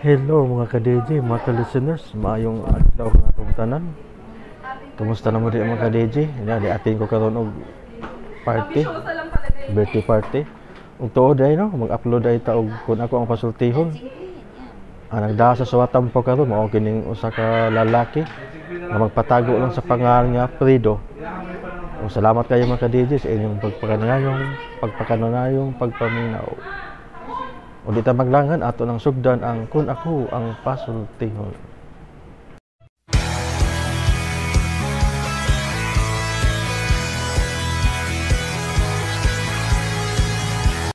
Hello mga ka-DJ, mga ka-listeners, maayong adlaw nga atong tanan. Kumusta na mo di mga ka-DJ? Di atin ko karon og party, birthday party. Ug tuod ay no, mag-upload ay ta og kun ako ang pasultihon. Nagdaha sa suwatan po karon mao kining usa ka lalaki na magpatago lang sa pangalan nga Fredo. O salamat kayo mga ka-DJ sa inyong pagpakanayong pagpaminaw. O di ta maglangan ato ng sugdan ang kun ako ang pasultihon.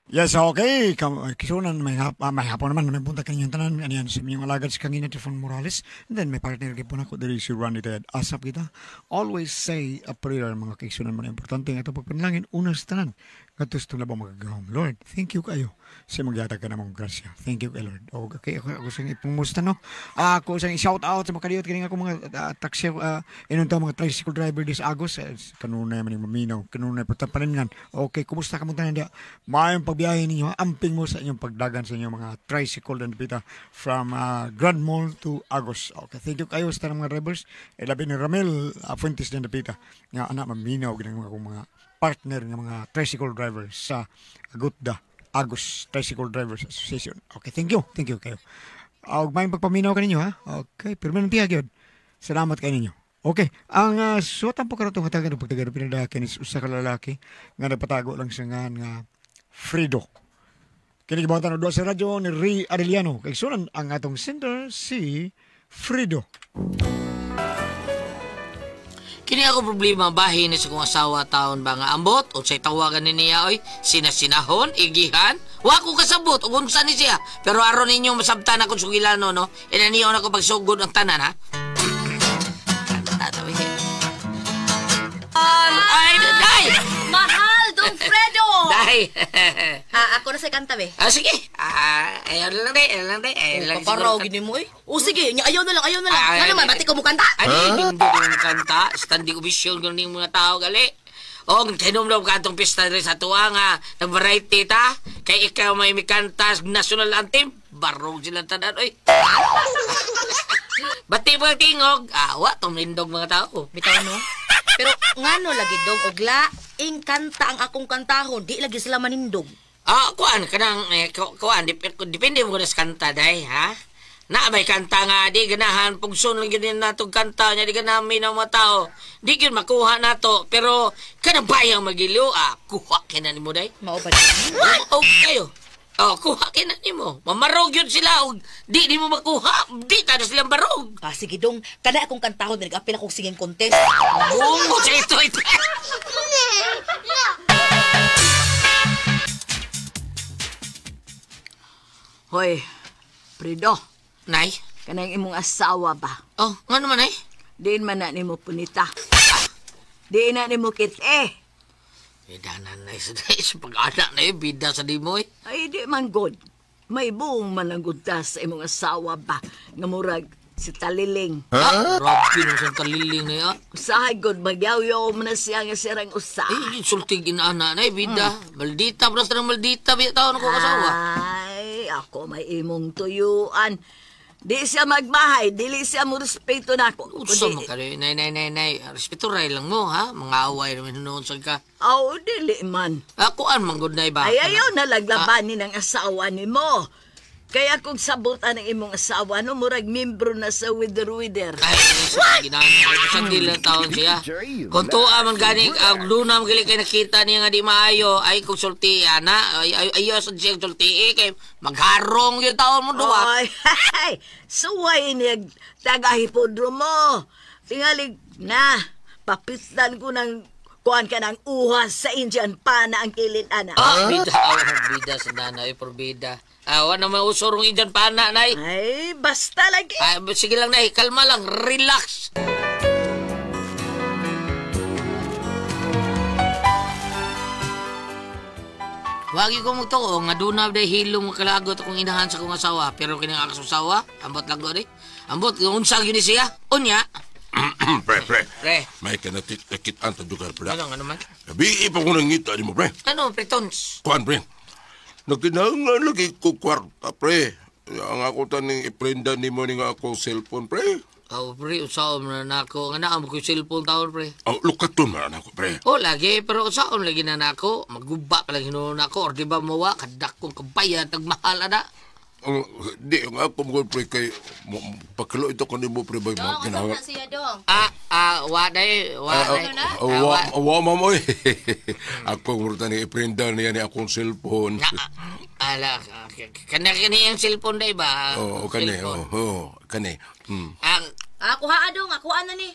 Yes, okay. Kisunan, may hapon naman. May punta kanyang tanan. Ano yan, si Miyong Alagad, si Kangina Tifon Morales. And then, may partner kay po na ko. There is si Ronnie Ted. Asap kita. Always say a prayer, mga kisunan mo na importante. Ito pagpanalangin, una sa tanan. Katos ito na ba magagawang? Lord, thank you kayo. Sa magyatag ka namang grasya. Thank you kay Lord. Okay, ako sa ipumusta, no? Ako sa shout out sa mga kaliyot. Kaya ako mga taxi, inunta mga tricycle driver this Agos. Kanunay man yung maminaw. Kanunay pagtapanin nga. Okay, kumusta ka mo tanan dia? Mayong pagbiyahe ninyo. Amping mo sa inyong pagdagan sa inyong mga tricycle dan pita from Grand Mall to Agos. Okay, thank you kayo sa tanang mga drivers. Labi ni Ramel Fuentes dan pita. Nga anak maminaw ginang mga partner ng mga tricycle drivers sa Agutda Agos Tricycle Drivers Association. Okay, thank you kayo. May pagpaminaw ka ninyo, ha? Okay, pero meron tiyag yun. Salamat kayo ninyo. Okay, ang suwatan po karatong hatagan ng pagtagan ng pinadakin is usa ka lalaki nga nagpatago lang sa nga Fredo. Kinigibawatan na doon sa radyo ni Ray Arellano. Kay sunan ang atong sender si Fredo. Kini ako problema bahin ni sa kong asawa taon ba nga ambot o say tawagan ni niya oy sinasinahon igihan wa ko kasabot ug unsa ni siya pero aron ninyo masabtan ako sugilano no inaniyon ako pagsugod ang tanan ha. Ay day Mahal Don Fredo. day Ako na sa kanta be. sige ayon lang de Paparaw gini mo eh. O sige, ayaw na lang. Ano man, bati ko mo kanta? Ay, hindi ko kanta. Standing ovation ko ng mga tao, gali. O, kinumlom ka itong pista rin sa tuwa nga, nag-variety ta. Kay ikaw may kanta national anthem. Barong silang tanan, oy. Bati mo ang tingog. Awa, tumindog mga tao. Bitaw no? Pero ngano lagi dong, ogla, ing kanta ang akong kantahon, di lagi sila manindog. Kuan, kanang, kuan, depende mo na sa kanta, day, ha? Na may kanta nga, di ganahan, pugson lang yun natong kanta niya, di ganamin ang mga tao. Di yun makuha nato, pero kanang bayang magiliw, kuha kinan mo, day. Mao ba din? O, kayo. Kuha kinan mo. Mamarog yun sila, di mo makuha, di tada silang barog. Sige dong, kada akong kantahon, nag-apil akong singing contest. Bungo sa ito. Hoy, Fredo. Nay? Kanang imong asawa ba? Oh, nga naman, Nay? Diin man na ni mo punita. Diin na ni mo kit Danan na isa pag-anak na bida sa di mo Ay, di man good. May buong manangguntas sa imong asawa ba? Nga murag si Taliling. Grabe nung sa Taliling na yan. Usahay good, magyaw-yaw mo na siya nga sirang usa. Sultig inaana na bida. Maldita, pras na maldita, bida tao na ko kasawa. Ay, ako may imong tuyuan. Di siya magbahay, dili siya mo respeto na ako. Usa mo ka rin, nay. Respeto ray lang mo, ha? Mga away naman noon sa ka. Oo, dili man. Kuan, manggod na iba. Ay, ayaw na laglabanin ng asawa ni mo. Kaya kung sabutan ng imong asawa, no, murag membro na sa Wither. Ay, sa ginana. Isang dilang taon siya. Kung tuwa man ganing, luna magaling kayo nakita niya nga di maayo, ay kung sulti, ana, ayaw sa siya sulti, kay magharong yung taon mo duwa. Ay, suway niya taga-hipodromo. Tingalig na, papitan ko ng kuhan ka ng uhas sa Indian pa na ang kilid, ana. Bida sa nanay, bida. Wala naman usurong idyan pa na, Nay. Ay, basta lagi. Sige lang, Nay. Kalma lang. Relax. Wagi ko mo to, nga doon na hilong makalagot akong inahan sa kong asawa. Pero kinang akong asawa, ambot lang ko rin. Ambot, unsang yun siya. Unya. Pre. Pre. May kanakitaan sa lugar, pre. Ano man? Gabi pa ko nang ngita di mo, pre. Ano, pre, Tons? Kuhan, pre. Nagkinangan lagi ko kwarta, pre. Ang ako taning iprenda ni mo ni nga akong cellphone, pre. Oh, pre, usaon na nako. Nga naam ko yung cellphone taon, pre. Oh, lukaton man ako, pre. Oh, lagi. Pero usaon lagi na nako. Magguba pa lang hinuon ako. Or di ba mawa, kadak kong kabayan, tagmahal na. Di, ang ako mo, pre, kay pagkalo ito kanimo, pre, ba yung mga ginawa. siya dong. Waday. Mamoy. Ako murta ni iprenda niya ni akong cellphone. Ala, kani ang cellphone day ba? Oo, kani. Oo, kani. Ang, Ako ha dong, ako ano ni?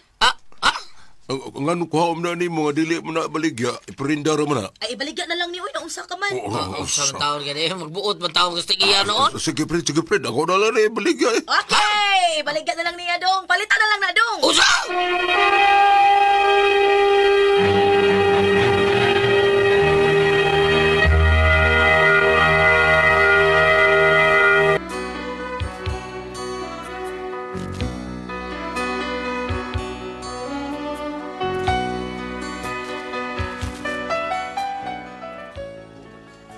Ang ano ko haom na ni mo, dili mo na baligya, iprenda ra mo na. Ay ibaligya na lang ni uy, naunsa ka man. usang taon gani, magbuot man taon gusto iya noon. Sige, pre, ako na lang ni baligya. Okay, baligya na lang niya dong. Palitan na lang na dong. Usang!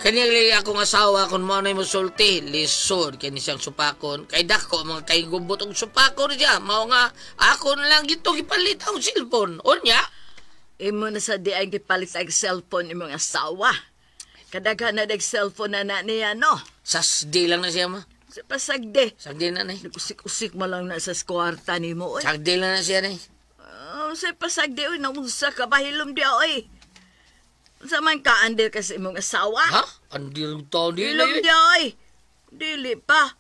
Kanyang akong asawa kung mo na yung musulti, lisod, kaya siyang supakon. Kay dako, mga kay gubot ang supakon siya. Mao nga, ako na lang ito gipalit ang cellphone. O niya? Imo na sa di ay gipalit ang cellphone imong asawa. Kadaghan na dag cellphone na niya, no? Sasdi lang na siya, ma. Sa pasagde. Sagdi na, nay. Usik-usik mo lang na sa skwarta ni mo, oy. Sagdi lang na siya, nay. Sa pasagde, oy, naunsa ka ba hilom di, oy. Sa man ka, andir ka sa imong asawa. Ha? Andir taon di Hilom na di, oy. Dili pa.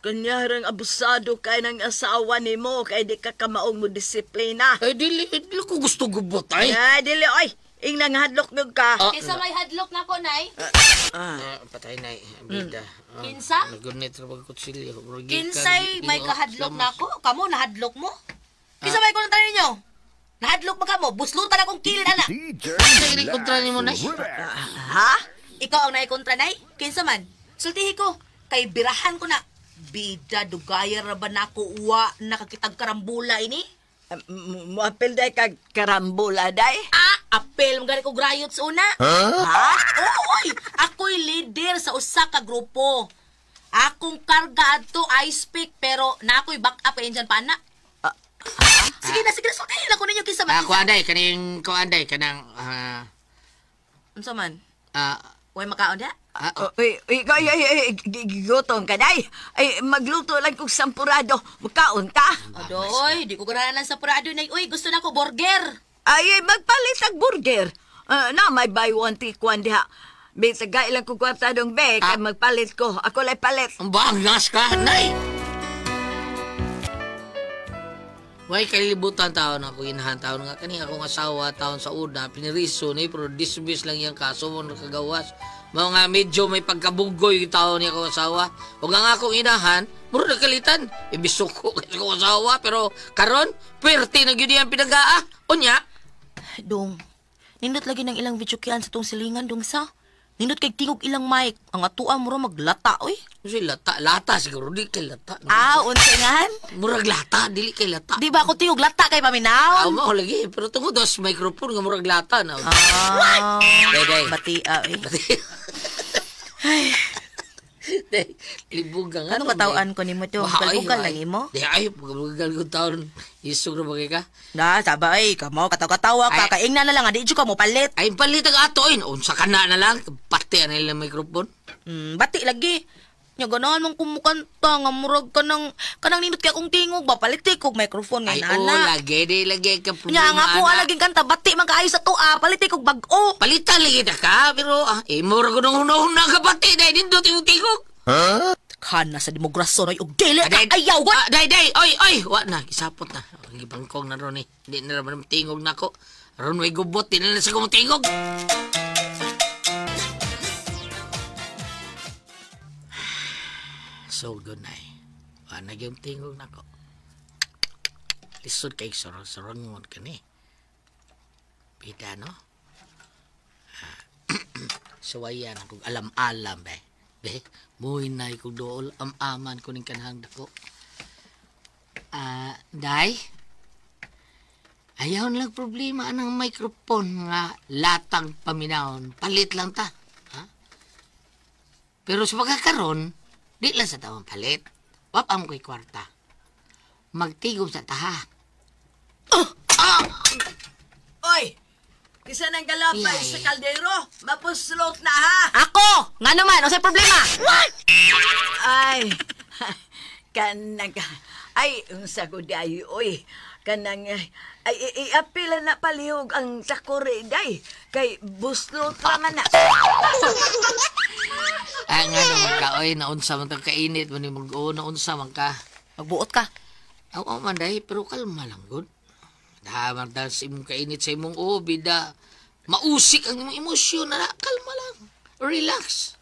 Kanyarang abusado kay ng asawa ni mo, kay di ka kamaong mo disiplina. Ay, dili ko gusto gubot, ay. Ay, dili, oy. Ing nang hadlok nyo ka. Kinsa may hadlok na ko, nay? Patay, nay. Bida. Kinsa? Nagunit ra pagkutsilyo. Kinsay may kahadlok na ko? Kamo nahadlok mo? Kinsa may kontra ninyo? Nahadlok ba kamo? Buslutan akong kilid ana. Sa kontra ni mo, nay. Ha? Ikaw ang naikontra, nay? Kinsa man? Sultihi ko. Kay birahan ko na. Bida, dugaya ra ba na ko uwa nakakitag karambula ini? Muapil day kag karambula day. Apel mga ko grayot sa una. Ha? Oo, oy. Ako'y leader sa usa ka grupo. Akong karga adto I speak pero na ako'y back up kay dyan pa na. Sige na, sultihin ako ninyo kinsa man. Ko anday, kaning ko anday, kanang, Unsa man? ah, Way makaon da? Gigotong ka day. Ay, magluto lang kong sampurado. Makaon ka. Adoy, di ko ganahan sa purado na. Uy, gusto na ko burger. Ay, magpalit ang burger. Na, may buy one, take one diha. Bisagay lang ko kwarta dong be, kay magpalit ko. Ako lay palit. ang bangas ka, nay! Way kalibutan taon ako inahan taon nga kani akong asawa taon sa una piniriso ni pero dismiss lang yang kaso mo nakagawas. Mao nga medyo may pagkabunggoy taon ni akong asawa. Ug nga akong inahan, muro nagkalitan. Ibisuko kay akong asawa pero karon pwerte na gyud iyang pinagaa. Unya, Dong, nindot lagi ng ilang bityukyan sa tong silingan, dong sa. Nindot kay tingog ilang mic. Ang atua mo maglata, oy. si lata siguro di kay lata. Unsingan? Murag lata dili kay lata. Di ba ako tingog lata kay paminaw? Mao lagi pero tungod dos microphone nga murag lata na. Day. Batia, eh. Libugang Ano katawan ko ni mo to? Kalbugan lang mo? Di ay, pagkabugan ko taon. Isog na bagay ka. Na, sabay, kamo, katawa-katawa ka. Kaing na lang, di ka mo palit. Ay, palit ang atoin. Unsa ka na lang. Pati na ilang mikrofon. Bati lagi. Nya ganahan mong kumukanta nga murag kanang nindot kay akong tingog ba paliti kog microphone Ay, ngay oo, nana. lagi ka problema. Nya nga ko alaging kanta bati man kaayo sa tuwa paliti kog bag-o. Palitan lagi na ka, pero mura ko nung una ka pati na dindot yung tingog. Kana sa demograso na yung dili Day, ayaw what? Day, oy, wa na, isapot na. Ang gibangkong na ron eh. Di na naman tingog na ko. Ron may gubot, di na sa kong tingog. So good na eh. Wanag yung tingog na ko. Lisod kay sorong-sorongon ka ni. Pida, no? Suwayan akong alam-alam, be. Be, muhin na ikong dool, am-aman ko ning kanahang dako. Day? Ayaw lang problema anang microphone nga latang paminahon. Palit lang ta. Ha? Pero sa pagkakaroon, di lang sa tawang palit. wapang ko'y kwarta. Magtigom sa taha. Oy! Kisa nang galapay Yay. sa kaldero, mapuslot na ha! Ako! Nga naman, o sa problema? Ay, kanang, ay, unsa ko day, oy, kanang, ay, iapila na palihog ang sakore day, kay buslot naman na. Nga naman ka, oy, naunsa man kang kainit, man yung naunsa man ka. Magbuot ka. Oo man dahi, pero kalma lang, good. Dahamang dahil sa imong kainit sa imong bida. Mausik ang imong emosyon na kalma lang. Relax.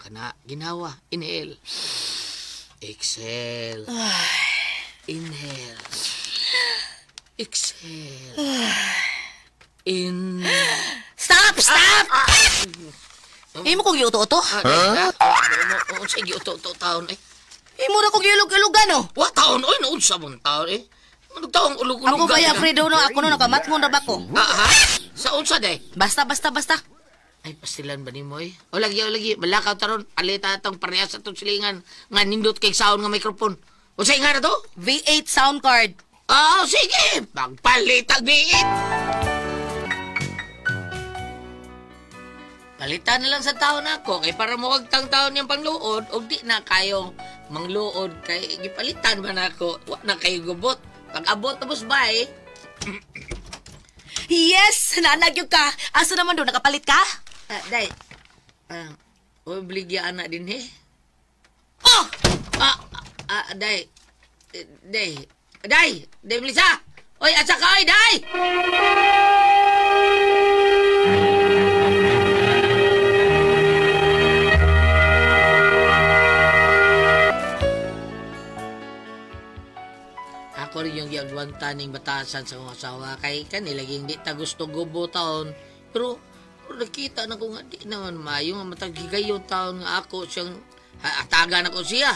Kana, ginawa. Inhale. Exhale. Inhale. Exhale. Stop! Stop! Imo kong giuto-uto? Sige, uto taon eh. Imo na kong giulog-ilugan, no? Wa taon, oy, naunsa mong taon eh. Ano taong ulog-ulog Ako kaya, Fredo, no? Ako no, nakamatmon ra ba ko? Ha? Sa unsa day? Basta. Ay, pastilan ba ni mo eh? O lagi. Malakaw taron. Alita itong parehas sa itong silingan. Nga nindot kay sound nga microphone. O sa nga na to? V8 sound card. Sige. Pagpalit ang biit. Palitan na lang sa taon ako. Kay para mo kagtang taon niyang pangluod. O di na kayo mangluod. Kay gipalitan ba na ako? Wa na kayo gubot. Pag abot tapos ba eh? Yes! Nanagyo ka. Asa naman doon? Nakapalit ka? Day. Obligya anak din eh. Oh! Day. Day, Melissa! Oy, asa ka, oy, Day! Ako rin yung giagwanta ning batasan sa kong asawa. Kay kanilaging di ta gusto gubo taon. Pero nakita na ko nga di naman mayo nga matagigayon taon nga ako siyang atagan ako siya.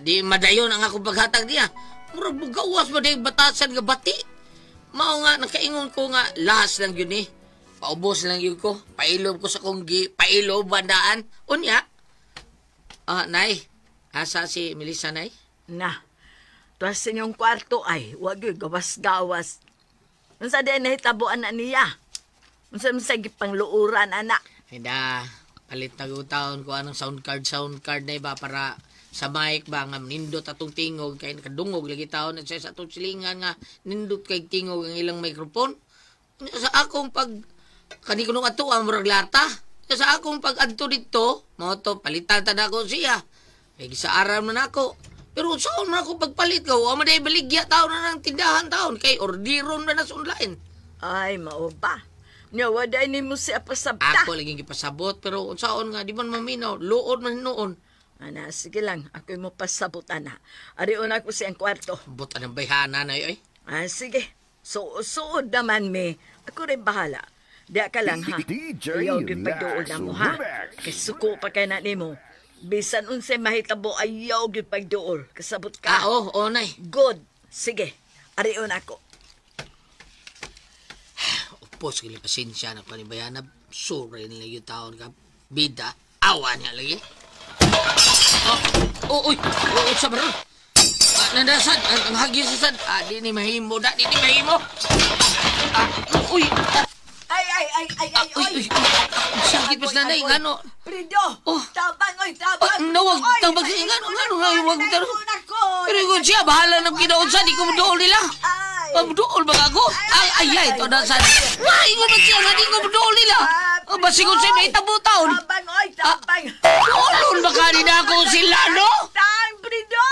Di madayon ang akong paghatag niya. Murag bugawas ba na yung batasan nga bati? Mao nga, nakaingon ko nga, lahas lang yun eh. Paubos lang yun ko. Pailob ko sa konggi. Pailob bandaan. Unya. Nay. Asa si Melissa, Nay? Na, tuwas sa inyong kwarto ay, wag yung gawas-gawas. Unsa din nahitabuan na niya? Unsa gipang luuran, anak? Hida, palit na taon ko anong sound card na iba para sa mic ba nga nindot atong tingog kay nakadungog lagi taon at sa atong silingan nga nindot kay tingog ang ilang microphone. Sa akong pag kani kuno ato ang murag lata. Sa akong pag adto dito, mo to palitan ta nako siya. Kay gisaaram na nako. Pero saan man ako pagpalit ko, ama day baligya taon na ng tindahan taon kay ordiron na sa online. Ay, mao ba? Nyawaday ni mo siya pasabta. Ako lagi gipasabot pero saan nga di man maminaw, luod man noon. Ana, sige lang. Ako'y mo pasabot, ana. Arion ako siyang kwarto. Buta ng bayhana na yun, Sige. Suod naman, me. Ako rin bahala. Diya ka lang, ha? Ayaw din pagdool na mo, ha? Kay suko pa kay na mo. Bisan unsay mahitabo, ayaw din pagdool. Kasabot ka. Oo, Nay. Good. Sige. Arion ako. Upos kaya pasensya na panibayana. Sure nila yung taon ka. Bida. Awa niya lagi. Uy! Sabar! Nandasan! Ang hagyo sa sad! Di ni mahimo! Di ni mahimo! Uy! Uy! Sakit pas nanay! Ngano? Prido! Tabang! Nawag! Tabang sa ngano! Huwag taro! Pero kung siya, bahala ng kinaon sa di ko madool nila! Madool ba ako? Ay! Ito na sad! Ingon ba siya nga di ko madool nila! Basi kung siya may tabu-taon! Tabang! Doolon ba kanina ako sila, no? Tang, Prido!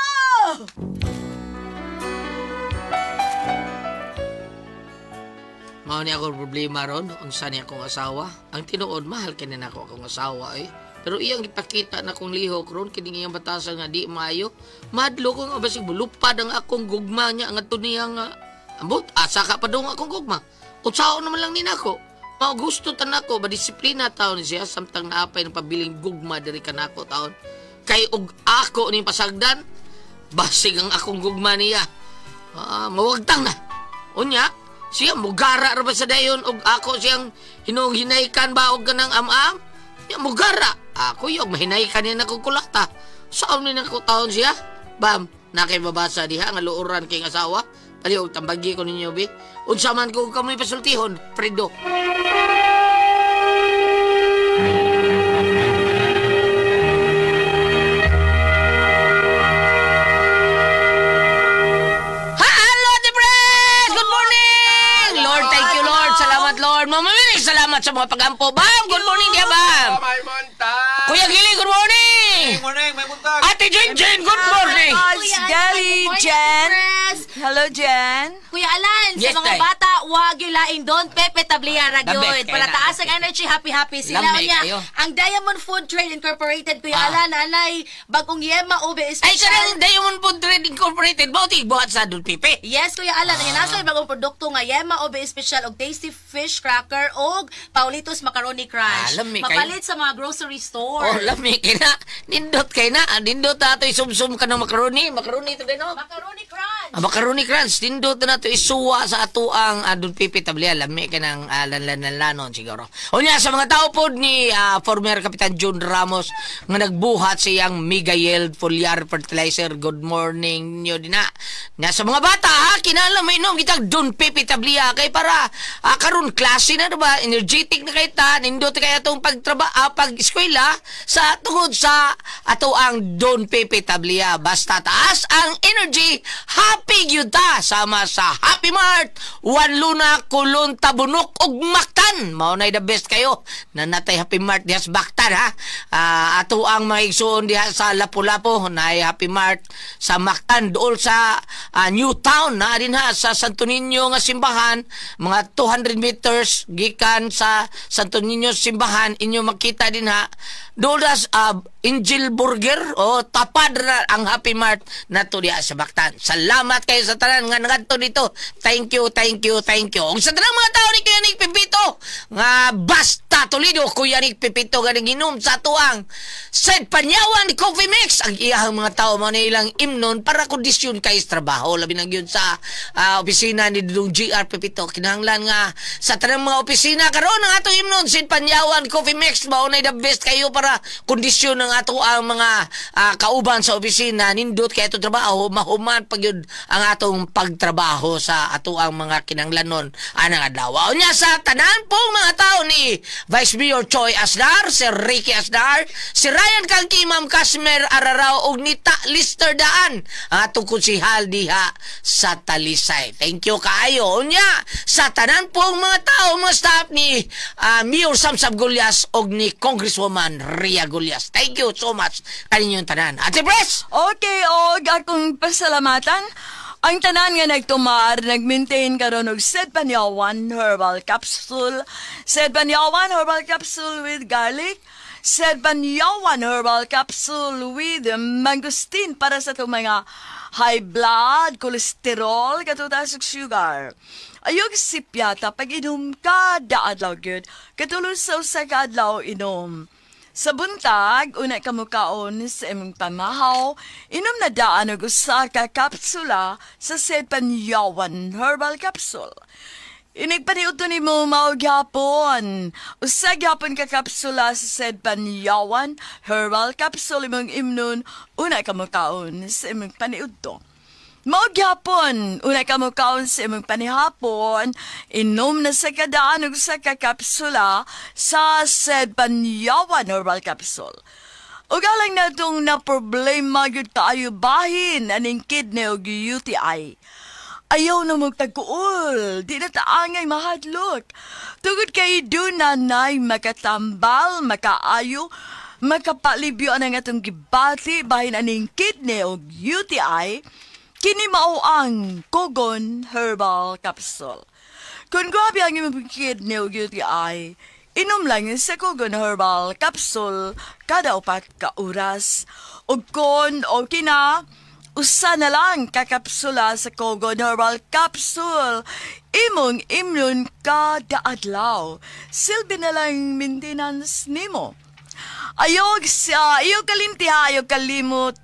Mao ni ako problema ron, unsa ni akong asawa. Ang tinuod, mahal kini nako akong asawa eh. Pero iyang ipakita na kong lihok ron, kining iyang batasan nga di maayo. Madlo ko nga basig bulupad ang akong gugma niya, ang ato niya nga. Ambot, asa ka pa daw nga akong gugma. Utsao naman lang ni nako. Mao gusto tan ako, madisiplina taon siya, samtang naapay ng pabiling gugma diri kanako taon. Kay og ako ning pasagdan, basig ang akong gugma niya. Mawagtang na. Unya, siya mugara ra ba sa dayon og ako siyang hinung-hinaykan ba og kanang am-am? Ya mugara. Ako yung mahinay kanina kong kulata. Saan ni nakutaon siya? Bam, nakibabasa diha nga luuran kay asawa. Aliw, tambagi ko ninyo, bi. Unsa man ko kamoy pasultihon, Fredo. Salamat sa mga pag-ampo. Bam, good morning dia, Bam. May monta. Kuya Gili, good morning. Good morning, may buntag. Ate Jen, good morning. Gali, Jen. Hello, Jen. Kuya Alan, Yes, sa mga tay. bata, huwag yung laing doon, Pepe Tabliara The best, yun. kaya Para na. taas ang energy, happy sila. Lamig Niya, kayo. ang Diamond Food Trade Incorporated, Kuya Ah. Alan, anay, bagong yema, ube, Ay, special. sarang Diamond Food Trade Incorporated. Bauti, buhat sa Dun Pipe. Yes, Kuya Alan, ang nasa bagong produkto nga yema, ube, special, og tasty fish cracker, og Paulitos Macaroni Crunch. Lamig kayo. Mapalit sa mga grocery store. Oh, lami kay na. Nindot kay na. Nindot na ito isumsum ka ng macaroni. Macaroni ito din, no? Macaroni Crunch. Macaroni crunch. Nindot na ito isuwa sa ato ang Dun Pipe Tablia. Lami ka ng lanlanon siguro. O niya, sa mga tao po ni former Kapitan John Ramos nga nagbuhat siyang Mega Yield Foliar Fertilizer. Good morning nyo din na. Nga sa mga bata, kinala mo inom kitang Dun Pipe Tablia. Kay para karon klase na ba? Energetic na kayo ta. Nindot kaya itong pag-eskwela sa tungod sa ato ang Don Pepe Tablia. Basta taas ang energy, happy gyud ta sama sa Happy Mart, One Luna, Kulon, Tabunok ug Mactan. Mao nay the best kayo. Nanatay Happy Mart diha sa Mactan ha. Ato ang mga igsuon diha sa Lapu-Lapu, nay Happy Mart sa Mactan dool sa New Town na din ha sa Santo Niño nga simbahan, mga 200 meters gikan sa Santo Niño simbahan inyo makita din ha. Dool Angel Burger o tapad na ang Happy Mart na to diha sa Mactan. Salamat kayo sa tanan nga nagadto dito. Thank you. Ug sa tanang mga tao ni Kuya Nick Pipito nga basta Toledo, Kuya Nick Pipito ganing ginom sa tuang Said Panyawan Coffee Mix. Ang iyang mga tao man ilang imnon para kondisyon kay sa trabaho labi na gyud sa opisina ni Dudong GR Pipito. Kinahanglan nga sa tanang mga opisina karon ang ato imnon Said Panyawan Coffee Mix mao nay the best kayo para kondisyon ng ato ang mga kauban sa opisina nindot kay ato trabaho mahuman pagyud ang atong pagtrabaho sa ato ang mga kinanglanon anang adlaw. Unya sa tanan pong mga tao ni Vice Mayor Choi Asdar, Sir Ricky Asdar, si Ryan Kangki, Ma'am Kasmer Ararao ug ni Ta Lister Daan ang atong konsehal diha sa Talisay. Thank you kaayo. Unya sa tanan pong mga tao mga staff ni Mayor Samsab Gulyas ug ni Congresswoman Ria Gulyas. Thank you so much kaninyong tanan. Ate Pres! Okay, og akong pasalamatan. Ang tanan nga nagtumar, nag-maintain karon og Said Panyawan Herbal Capsule. Said Panyawan Herbal Capsule with garlic. Said Panyawan Herbal Capsule with mangosteen para sa itong mga high blood, cholesterol, katutas ug sugar. Ayog sipyata pag inom kada adlaw gyud. Katulad sa usa ka adlaw inom. Sa buntag, una ka mukaon sa imong pamahaw, inom na daan og usa ka kapsula sa Said Panyawan Herbal Capsule. Inigpaniuto ni mo maugyapon. Usa gyapon ka kapsula sa Said Panyawan Herbal Capsule imong imnon, una ka mukaon sa imong paniudto. Magyapon, una ka mo kaon sa imong panihapon, inom na sa kadaan og sa kakapsula sa Said Panyawan Herbal Capsule. Ug alang na itong na problema yun tayo bahin aning kidney o UTI. Ayaw na magtagkuol, di na taangay mahadlok. Tugod kay dunanay makatambal, makaayo, makapalibyo ang atong gibati bahin aning kidney o UTI, kini mao ang Kogon Herbal Capsule. Kung grabe ang imong kidney o UTI, inom lang sa Kogon Herbal Capsule kada 4 ka oras. O kung okay na, usa na lang kakapsula sa Kogon Herbal Capsule. Imong imnon kada adlaw. Silbi na lang maintenance nimo. Ayog kalimtiha, ayog kalimot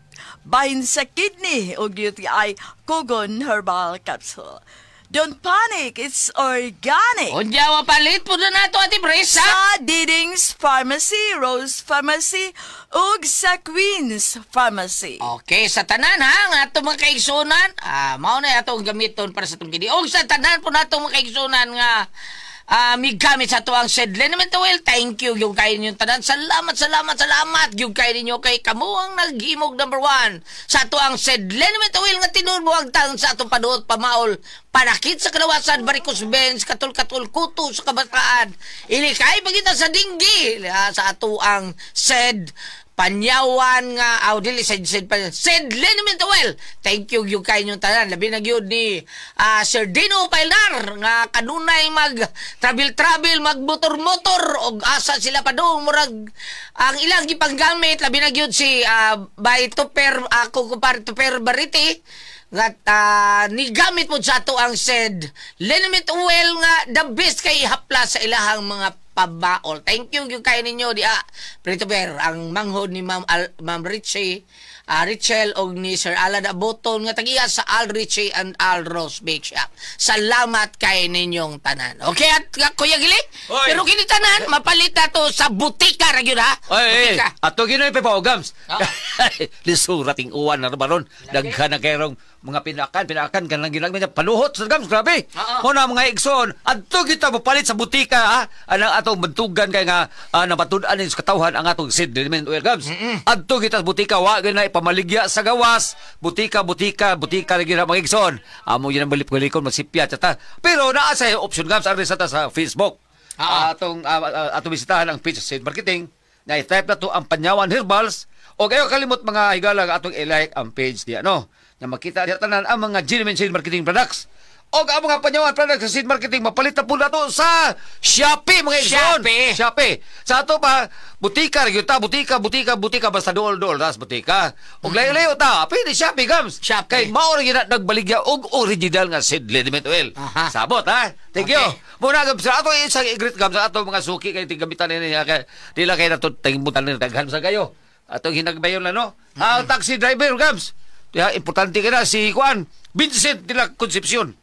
bahin sa kidney o UTI Kogon Herbal Capsule. Don't panic, it's organic. Unya wa palit po na nato ati Pres, ha? Sa Diding's Pharmacy, Rose Pharmacy, ug sa Queen's Pharmacy. Okay, sa tanan ha, nga ato mga kaigsunan, mao na atong gamiton para sa itong kini. O sa tanan po nato mga kaigsunan nga migamit sa tuwang sedle naman to. Well, thank you yung kayo ninyong tanan. Salamat yung kayo ninyo kay kamuang naghimog number 1 sa tuwang sedle naman to. Well, nga tinulbuang tang sa atong panuot pamaol panakit sa kalawasan, varicose veins, katul-katul, kuto sa kabataan, ilikay pagita sa dinggi sa atuang sed panyawan nga dili sed naman to. Well, thank you yung kayo yung tanan. Labi na gyud ni Sir Dino Pailar nga kanunay mag travel mag motor og asa sila pa doon murag ang ilang gipanggamit. Labi na gyud si by Tuper kupar Tuper Bariti nga ni gamit mo sa ato ang sed liniment oil nga the best kay hapla sa ilahang mga pabaol. Thank you yung kayo ninyo di Prito Bear, ang manghod ni Ma'am Richie Richel og ni Sir Alan Aboton nga tagiya sa Al Richie and Al Rose Bake Shop. Salamat kay ninyong tanan. Okay, at Kuya Gili? Oy. Pero kini tanan mapalit na to sa butika ra gyud ha. Oy, Butika. ato ginoy pa Gams. Oh. Lisurating uwan na baron. Daghan na kayrong mga pinakan kan lang ginagmay paluhot sa Gams, grabe. Oo. Muna mga igsoon, adto kita mapalit sa butika ha. Anang atong bentugan kay nga nabatud-an sa katawhan ang atong seed element oil Gams. Adto kita sa butika wa na pamaligya sa gawas. Butika lagi na mga igsoon. Amo yun ang balip-galikon magsipya ta. Pero naa sa option Gams ari sa ta sa Facebook. Atong bisitahan ang page sa Seed Marketing. Na i-type na to ang Panyawan Herbals. O kayo kalimot mga higala atong i-like ang page diya no. Na makita diya tanan ang mga genuine Seed Marketing products. O ang mga Panyawan products sa Seed Marketing mapalit na po na to sa Shopee mga igsoon. Shopee. Sa ato pa butika butika basta dool tas butika. Og layo-layo ta pwede Shopee Gams. Kay mao ra gyud nagbaligya og original nga seed element oil. Sabot ha. Thank you. Muna Gams sa ato isang igreet Gams sa ato mga suki kay tigamitan niya kay dila kay nato tingmutan ni daghan sa kayo. Atong hinagbayon na no. Ang taxi driver Gams. Ya importante ka na si Juan Vincent de la Concepcion.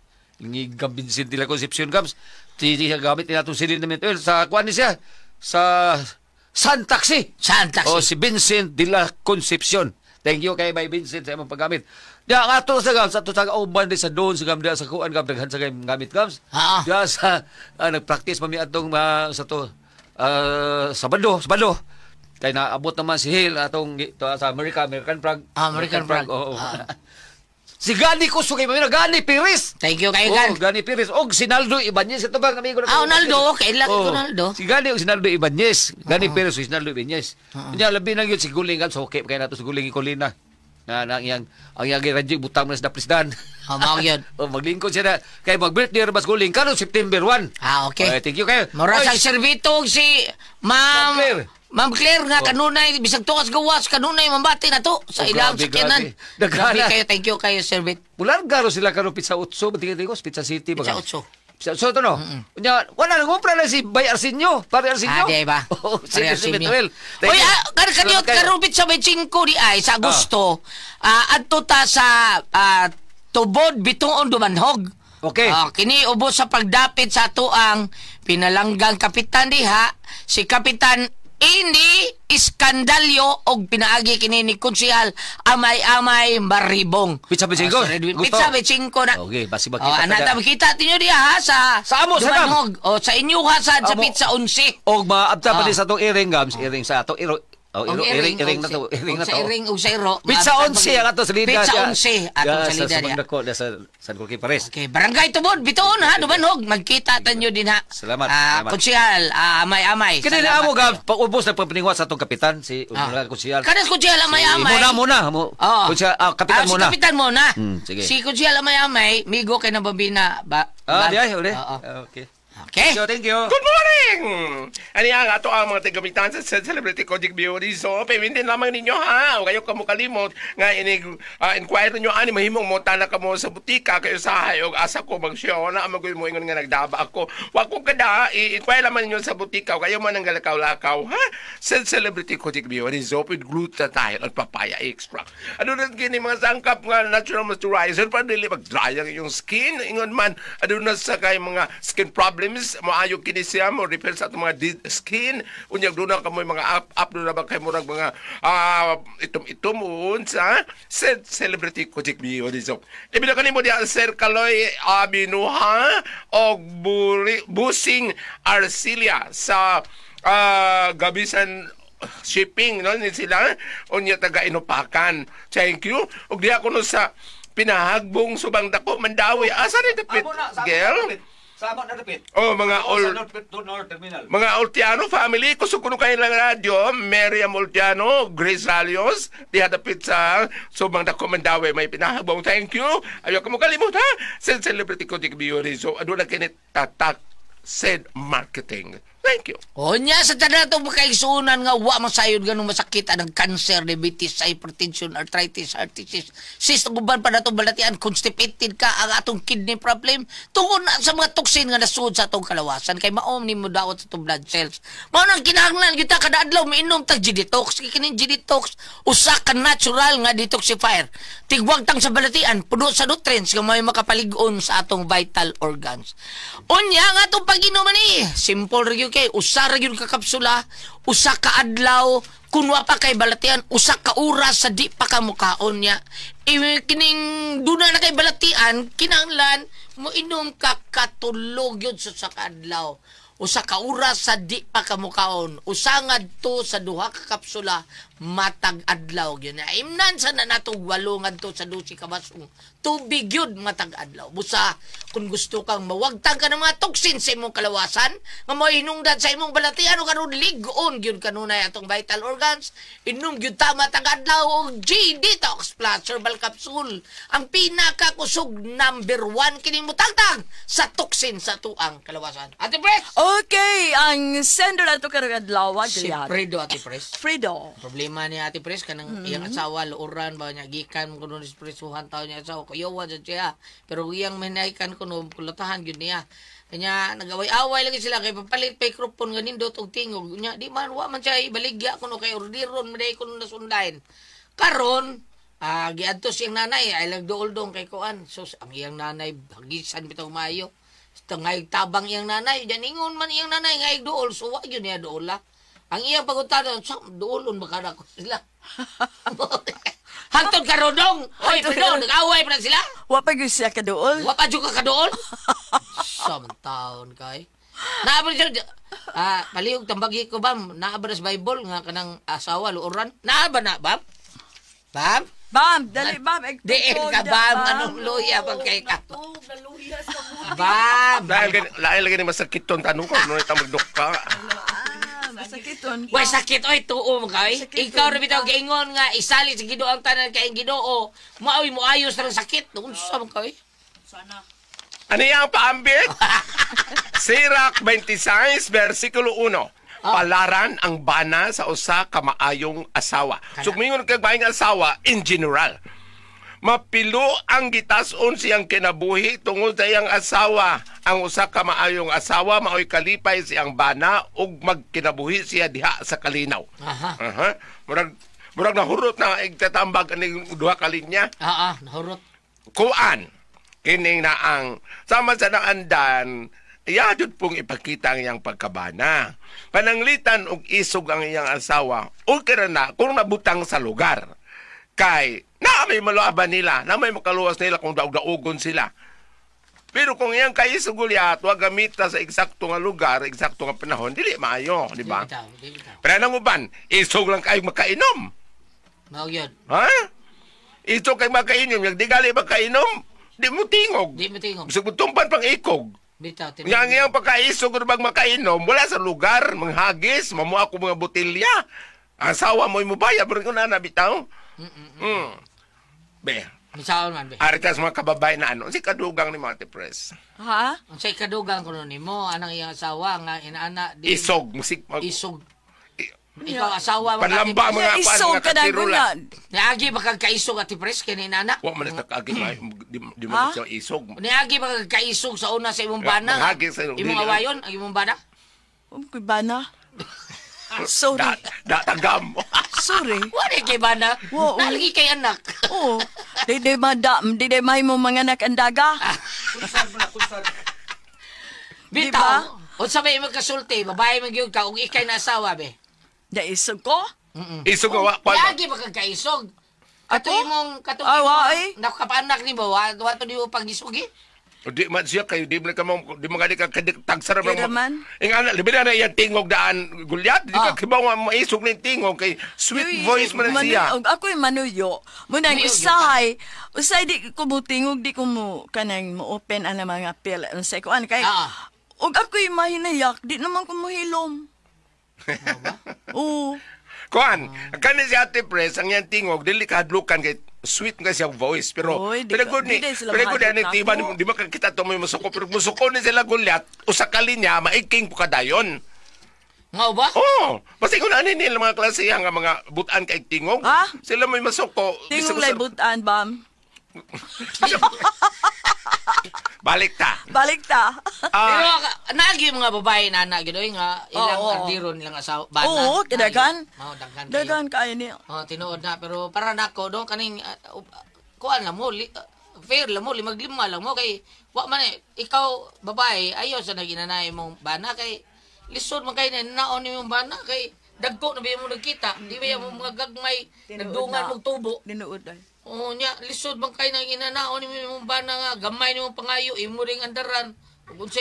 Ngigam Vincent de la Concepcion Gams. Siya gamit niya itong seed element oil sa Juan niya sa Sun Taxi. O si Vincent de la Concepcion. Thank you kay by Vincent sa imong paggamit. Diya nga ato sa Gams, ato sa kauban sa doon sa Gams, sa kuan Gams, daghan sa gamit Gams. Diya sa nag-practice mami atong sa to Sabado. Kaya naabot naman si Hill atong sa American Prague. American Prague. Oo. Si Gani Kuso kay Mamina, Gani Piris. Thank you kay Gan. Gani Piris. Og si Naldo Ibanez. Ito bang amigo na Naldo. Kailan ito Naldo. Si Gani og si Naldo Ibanez. Gani Piris o si Naldo Ibanez. Kanya labi na yun si Guling. So, okay, kaya nato si Guling Ikolina. Ang iyang radyo butang mo na sa Presdan. Mao yun. Maglingkod siya na. Kaya mag-birthday Rabas Guling. Kano September 1. Okay. Thank you kayo. Mura sa servito si Ma'am Claire nga kanunay bisag tukas gawas kanunay mambati na to sa ilang sakyanan. Grabe kayo, thank you kayo Servit. Pular garo sila karo Pizza Utso, batigos Pizza City Pizza Utso. Pizza Utso to no. Unya wala nang kumpra na si Bay Arsenio, pare Arsenio. Di ba? Si Metuel. Oy, kanyo karon Pizza Bay 5 di ay sa Agosto. Adto ta sa Tubod Bituon Dumanhog. Okay. Kini ubos sa pagdapit sa ato ang pinalanggang kapitan diha, si Kapitan Ini Iskandalyo og pinaagi kini ni Konsehal Amay Maribong. Pizza Bechingo. Pizza Bechingo na. Okay, basi makita. Ana makita tinyo diha ha sa amo sa Dumanog o sa inyo ha sa Pizza 11. Og maabta pa sa atong iring Gams, iring sa ato iring na to. Iring og sa iro. Pizza 11 ang ato sa lida. Pizza 11 atong sa lida niya. Sa San Joaquin Pares. Okay, Barangay Tubod Bituon ha, Dumanog. Magkita tanyo din ha. Salamat. Konsehal Amay. Kini na amo Gams, pag-ubos na pagpiningwat sa atong kapitan si Konsehal. Kanas Konsehal Amay. Muna. Konsehal kapitan muna. Si kapitan muna. Sige. Si Konsehal Amay, migo kay nababina ba? Di ay, uli. Okay. Okay? So, thank you. Good morning! Ano yan, ato ang mga tagamitan sa Celebrity Kojic Beauty. So, pamindin lamang ninyo ha. Huwag kayo kamukalimot. Nga, inquire nyo, ani, mahimong mo, tana ka mo sa butika, kayo sa hayog, asa ko mag-show, na amagoy mo ingon nga nagdaba ako. Huwag ko kada, i-inquire lamang ninyo sa butika, kayo man ang galakaw-lakaw, ha? Sa Celebrity Kojic Beauty, soap with glutathione at papaya extract. Ano na gini mga sangkap nga natural moisturizer, para dili mag-dry ang iyong skin. Ingon man, ano na sa kay mga skin problems, maayo kini siya mo repair sa atong mga dead skin. Unyag doon na kamoy mga up doon na ba kay murag mga itom-itom unsa Celebrity Kojic Beauty Soap. Ibig kanimo diha Sir Kaloy Abinuha og Busing Arcilia sa Gabisan shipping no ni sila unya taga Inupakan. Thank you. Og diha kuno sa pinahagbong subang dako Mandawi. Asa ni dapit girl? Sama na dapit. Oh, mga Terminal. mga Ultiano family, kusog kuno kayo lang radyo, Miriam Ultiano, Grace Ralios, diha dapit sa subang dako Mandawi may pinahagbong. Thank you. Ayo ka mo kalimot ha. Celebrity Kojic Beauty. So aduna kinit tatak said marketing. Thank you. O niya, sa tanan itong makaigsunan nga wa masayod ganung masakit anang cancer, diabetes, hypertension, arthritis, heart disease, cyst, guban pa na itong balatian, constipated ka, ang atong kidney problem, tungkol na sa mga toxin nga nasuod sa atong kalawasan, kay maom ni mo daot sa itong blood cells. Mao nang kinahanglan, kita kada adlaw, mainom tag G-Detox, kikining G-Detox, usa ka natural nga detoxifier, tigwag tang sa balatian, puno sa nutrients, nga may makapalig-on sa atong vital organs. O niya, nga itong pag-inuman simple review kay usa ra gyud ka kapsula, usa ka adlaw, kunwa pa kay balatian, usa ka oras sa di pa ka mukaon niya. Kining duna na kay balatian, kinahanglan mo inom ka katulog yun sa kadlaw. Usa ka oras sa di pa ka mukaon, usa ngadto sa duha ka kapsula matag adlaw gyud na. Imnan sa na natog 8 ngadto sa 12 ka basong tubig yun matag adlaw. Busa kung gusto kang mawagtang ka ng mga toxin sa imong kalawasan, nga mo hinungdan sa imong balatian o karon ligon gyud kanunay atong vital organs, inom gyud ta matag adlaw og G-Detox Plus Herbal Capsule. Ang pinakakusog number 1 kini mutagtag sa toxin sa tuang kalawasan. Ate Pres. Okay, ang sender na ito karagdlaw. Si Fredo, Ate Pres. Fredo. Problema ni Ate Pres kanang iyang asawa luoran ba niya gikan kuno ni presuhan taw niya asawa kuyawa jud siya, pero iyang manaykan kuno kulatahan gyud niya. Kanya nagaway-away lagi sila kay papalit microphone ganin dot og tingog nya di man wa man siya ibaligya kuno kay orderon maday kuno nasundayn. Karon giadto siyang nanay ay lagduol-dong kay kuan. So ang iyang nanay hagisan bitaw maayo. Tangay tabang iyang nanay, janingon man iyang nanay ngay duol, so wa gyud niya duol la. Ang iyang pagutana, duolon ba kada ko sila? Hangtod ka rodong. Oy, Fredo, nag-away pa na sila. Wa pa gyud siya kaduol. Wa pa jud ka kaduol. Samtaon kay. Naabot siya, palihog tambagi ko bam, naabot sa Bible nga kanang asawa luoran. Naaba na, bam? Bam? Bam, dali bam. Diin ka bam, anong luya pag kay ka? Bam! Dahil lagi ni masakit ton tanong ko, no ita magdukka. Masakiton. Way sakit oy tuo mo kay. Ikaw ra bitaw giingon nga isali sa Ginoo ang tanan kay Ginoo. Maawi mo ayos ra sakit. Unsa man kay? Sana. Ano yang paambit? Sirach 26 versikulo 1. Palaran ang bana sa usa ka maayong asawa. Sugmingon kay maayong asawa in general. Mapilo ang gitas-on siyang kinabuhi tungod sa iyang asawa. Ang usa ka maayong asawa maoy kalipay siyang bana ug magkinabuhi siya diha sa kalinaw. Aha. Murag nahurot na igtatambag ani duha ka linya. Nahurot. Kuan kining na ang sama sa naandan. Iyadod pong ipakita ang iyang pagkabana. Pananglitan og isog ang iyang asawa. Okay ra na kung nabutang sa lugar. Kay na may malaban nila, na may makaluwas nila kung daog-daogon sila. Pero kung iyang kaisog ulyat, wag gamita sa eksakto nga lugar, eksakto nga panahon, dili maayo, di ba? Pero nang uban, isog lang kayo makainom. Mao yun. Ha? Isog kayo makainom, yung di gali makainom, di mo tingog. Di mo tingog. Gusto mo tumpan pang ikog. Bitaw, yang iyang pagkaisog na bang makainom, wala sa lugar, manghagis, mamuha ko mga botilya. Ang asawa mo mubaya, pero kung na bitaw. Be, Misaon man be. Aritas mga kababae na ano, si kadugang ni Mate Pres. Ha? Unsay kadugang kuno nimo anang iyang asawa nga inaana di Isog, musik. isog. Ikaw asawa mo. Panlamba mga Isog ka na katirulan. Niagi ba kag kaisog Ate Pres kini inana? Wa man nagkakaagi di mo siya isog. Niagi ba kag kaisog sa una sa imong bana? Mahagi sa Imong awayon, ang imong bana? Kuy bana. Sorry. Datagam. Sorry. Wala kay bana. Oo. Nalagi kay anak. Oo. Di may mo mga anak ang daga. Bitaw. O sabi mo kasulti, babae magyud ka ug ikay na asawa be. Da isog ko? Isog wa Niagi ba kag kaisog? Ato imong katong Ay, nakapaanak ni ba? Wato di mo pagisugi? Di man siya kayo, di mo gani ka tagsarap Kaya naman. Ing ana, libi na iyang tingog daan gulyat. Di ka kibaw nga maisog na yung tingog kay sweet voice man siya. Ako'y manuyo. Muna usahay di ko mo tingog, di ko mo kanang mo open ang mga pill. Ang sa ikuan kay og ako'y mahinayak, di naman ko mohilom. Oo. Kuan, kani si Ate Pres, ang iyang tingog, dili kahadlukan kay sweet nga siyang voice. Pero, pinagod ni tiba, di ba kita ito may musuko, pero musuko ni sila gulyat, usakali niya, maigking po kadayon. Nga ba? Oo. Basta kung ano nila mga klase nga mga butan kay tingog, sila may masuko. Tingog lay butan, bam. Balik ta. Pero naagi mga babae na gidoy nga ilang ardiron ilang asawa bana. Oo, kidagan. Daghan kayo. Dagan kaayo niya. Tinuod na pero para nako do kaning kuan lang mo fair lang mo limaglima lang mo kay wa man ikaw babae ayo sa naginanay mong bana kay lisod man kay naon imong bana kay dagko na ba mo nagkita di ba mo mga gagmay nagdungan mong tubo. Dinuod ay. Oo niya, lisod bang kayo nang inanaon ni mong bana nga, gamay ni mong pangayo, imo ring andaran.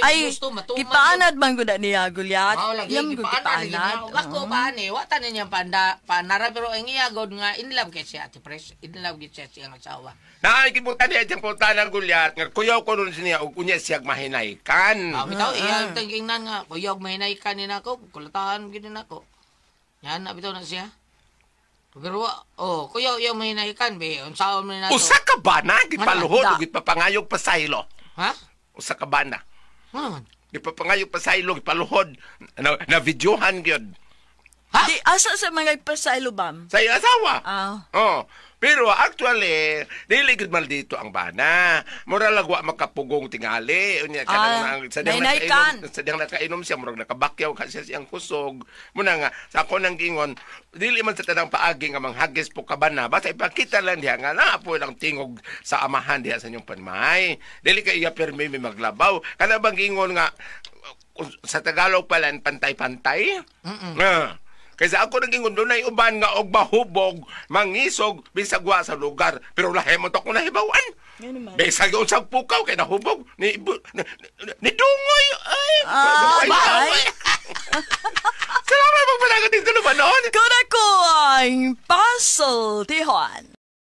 Ay, kipaanad man ko na niya, gulyat. Oo, lagi, kipaanad. Ako ba ni, wata na niya panara, pero ang iyagod nga, inlove kay siya, Ate Pres, inlove kay siya siyang asawa. Nakikibutan niya diyang punta ng gulyat, nga kuyaw ko nun siya, ug unya siyag mahinaykan. Bitaw, iya, tangingnan nga, kuyaw mahinaykan ni nako, kulatahan gini nako. Yan, bitaw na siya. Pero kuya yung may nahikan be, unsaon man nato. Usa ka ba na gipaluhod ug gipapangayog pa saylo? Ha? Usa ka ba na? Ano man? Gipapangayog pa saylo, gipaluhod na videohan gyud. Ha? Di asa sa mga pasaylo bam? Sa iyang asawa. Oh. Pero actually, dili gud mal dito ang bana. Mura lagwa makapugong tingali. Unya kanang sadyang nakainom siya, murag nakabakyaw kasi siyang kusog. Muna nga sa ako nang gingon, dili man sa tanang paagi nga manghagis po ka bana. Basta ipakita lang diha nga na po lang tingog sa amahan diha sa inyong panmay. Dili ka iya permi may maglabaw. Kana bang gingon nga sa Tagalog pala pantay-pantay? Kaysa ako naging doon na uban nga og bahubog, mangisog, bisagwa sa lugar. Pero lahi mo to kung nahibawan. Bisag yun sa pukaw, kaya nahubog. Ni Dungoy. Ay. Salamat pagpalagat dito naman noon. Kuna ko ang puzzle, Tijuan.